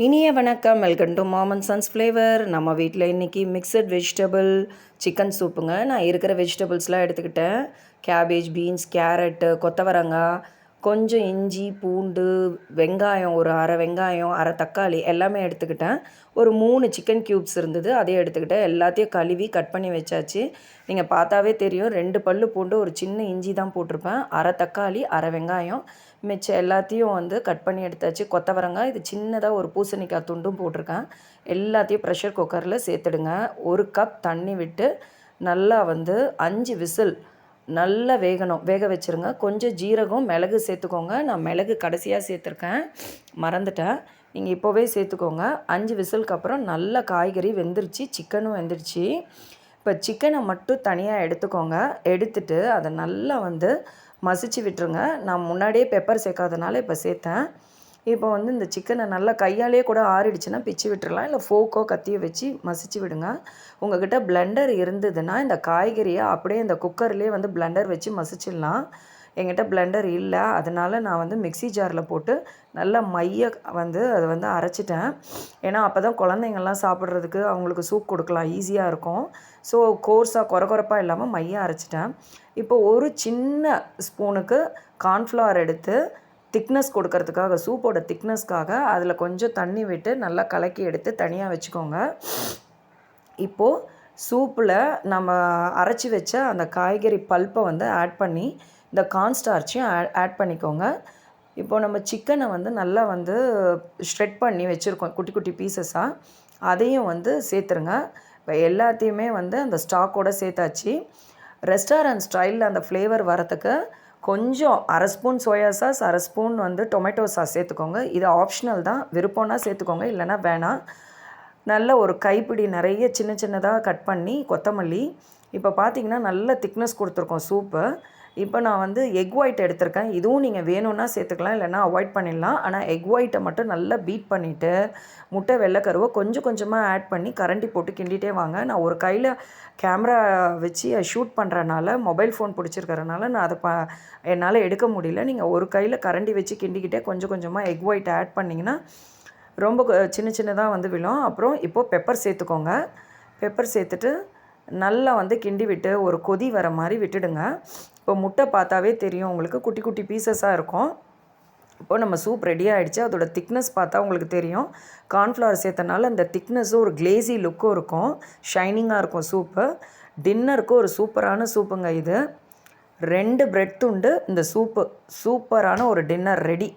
இனிய வணக்கம். Welcome to mom and sons flavour. நம்ம வீட்டில் இன்றைக்கி மிக்சட் வெஜிடபிள் சிக்கன் சூப்புங்க. நான் இருக்கிற வெஜிடபிள்ஸ்லாம் எடுத்துக்கிட்டேன். கேபேஜ், பீன்ஸ், கேரட்டு, கொத்தவரங்காய், கொஞ்சம் இஞ்சி, பூண்டு, வெங்காயம், ஒரு அரை வெங்காயம், அரை தக்காளி எல்லாமே எடுத்துக்கிட்டேன். ஒரு 3 சிக்கன் க்யூப்ஸ் இருந்தது, அதையும் எடுத்துக்கிட்டேன். எல்லாத்தையும் கழுவி கட் பண்ணி வச்சாச்சு. நீங்கள் பார்த்தாவே தெரியும், 2 பல்லு பூண்டு, ஒரு சின்ன இஞ்சி தான் போட்டிருப்பேன். அரை தக்காளி, அரை வெங்காயம், மிச்சம் எல்லாத்தையும் கட் பண்ணி எடுத்தாச்சு. கொத்தவரங்காய், இது சின்னதாக ஒரு பூசணிக்காய் துண்டும் போட்டிருக்கேன். எல்லாத்தையும் ப்ரெஷர் குக்கரில் சேர்த்துடுங்க. 1 கப் தண்ணி விட்டு நல்லா 5 விசில் நல்லா வேக வச்சுருங்க. கொஞ்சம் ஜீரகம், மிளகு சேர்த்துக்கோங்க. நான் மிளகு கடைசியாக சேர்த்துருக்கேன், மறந்துட்டேன். நீங்கள் இப்போவே சேர்த்துக்கோங்க. 5 விசிலுக்கு அப்புறம் நல்ல காய்கறி வெந்துருச்சு, சிக்கனும் வெந்துருச்சு. இப்போ சிக்கனை மட்டும் தனியாக எடுத்துக்கோங்க. எடுத்துட்டு அதை நல்லா மசிச்சு விட்டுருங்க. நான் முன்னாடியே பெப்பர் சேர்க்காதனால இப்போ சேர்த்தேன். இப்போ இந்த சிக்கனை நல்லா கையாலே கூட ஆறிடுச்சுன்னா பிச்சு விட்டுறலாம், இல்லை ஃபோக்கோ கத்தியை வச்சு மசிச்சு விடுங்க. உங்கள்கிட்ட பிளெண்டர் இருந்ததுன்னா இந்த காய்கறியை அப்படியே இந்த குக்கர்லேயே பிளெண்டர் வச்சு மசிச்சிடலாம். என்கிட்ட பிளெண்டர் இல்லை, அதனால் நான் மிக்ஸி ஜாரில் போட்டு நல்லா மைய அதை அரைச்சிட்டேன். ஏன்னா அப்போ தான் குழந்தைங்கள்லாம் சாப்பிட்றதுக்கு அவங்களுக்கு சூப் கொடுக்கலாம், ஈஸியாக இருக்கும். ஸோ கோர்ஸாக கொரகொரப்பாக இல்லாமல் மைய அரைச்சிட்டேன். இப்போ ஒரு சின்ன ஸ்பூனுக்கு கார்ன்ஃப்ளவர் எடுத்து திக்னஸ் கொடுக்கறதுக்காக, சூப்போட திக்னஸ்க்காக அதில் கொஞ்சம் தண்ணி விட்டு நல்லா கலக்கி எடுத்து தனியாக வச்சுக்கோங்க. இப்போது சூப்பில் நம்ம அரைச்சி வச்ச அந்த காய்கறி பல்ப்பை ஆட் பண்ணி இந்த கார்ன்ஸ்டார்ச்சையும் ஆட் பண்ணிக்கோங்க. இப்போது நம்ம சிக்கனை நல்லா ஷ்ரெட் பண்ணி வச்சுருக்கோம் குட்டி குட்டி பீசஸாக, அதையும் சேர்த்துருங்க. இப்போ எல்லாத்தையுமே அந்த ஸ்டாக்கோடு சேர்த்தாச்சு. ரெஸ்டாரண்ட் ஸ்டைலில் அந்த ஃப்ளேவர் வரத்துக்கு கொஞ்சம் அரை ஸ்பூன் சோயா சாஸ், அரை ஸ்பூன் டொமேட்டோ சாஸ் சேர்த்துக்கோங்க. இது ஆப்ஷனல் தான், விருப்பம்னா சேர்த்துக்கோங்க, இல்லைனா வேணாம். நல்ல ஒரு கைப்பிடி நிறைய சின்ன சின்னதாக கட் பண்ணி கொத்தமல்லி. இப்போ பார்த்திங்கன்னா நல்ல திக்னஸ் கொடுத்துருக்கோம் சூப்பு. இப்போ நான் எக் ஒயிட் எடுத்திருக்கேன். இதுவும் நீங்கள் வேணும்னா சேர்த்துக்கலாம், இல்லைனா அவாய்ட் பண்ணிடலாம். ஆனால் எக் ஒயிட்டை மட்டும் நல்லா பீட் பண்ணிவிட்டு முட்டை வெள்ளைக்கருவை கொஞ்சம் கொஞ்சமாக ஆட் பண்ணி கரண்டி போட்டு கிண்டிகிட்டே வாங்க. நான் ஒரு கையில் கேமரா வச்சு ஷூட் பண்ணுறனால, மொபைல் ஃபோன் பிடிச்சிருக்கறனால நான் அதை என்னால் எடுக்க முடியல. நீங்கள் ஒரு கையில் கரண்டி வச்சு கிண்டிக்கிட்டே கொஞ்சம் கொஞ்சமாக எக் ஒயிட் ஆட் பண்ணிங்கன்னா ரொம்ப சின்ன சின்னதாக விழும். அப்புறம் இப்போது பெப்பர் சேர்த்துக்கோங்க. பெப்பர் சேர்த்துட்டு நல்லா கிண்டி விட்டு ஒரு கொதி வர மாதிரி விட்டுடுங்க. இப்போ முட்டை பார்த்தாவே தெரியும் உங்களுக்கு, குட்டி குட்டி பீசஸாக இருக்கும். இப்போது நம்ம சூப் ரெடி ஆகிடுச்சு. அதோட திக்னஸ் பார்த்தா உங்களுக்கு தெரியும். கார்ன்ஃப்ளவர் சேர்த்தனால அந்த திக்னஸும் ஒரு கிளேசி லுக்கும் இருக்கும், ஷைனிங்காக இருக்கும் சூப்பு. டின்னருக்கு ஒரு சூப்பரான சூப்புங்க இது. 2 பிரெட் துண்டு, இந்த சூப்பு சூப்பரான ஒரு டின்னர் ரெடி.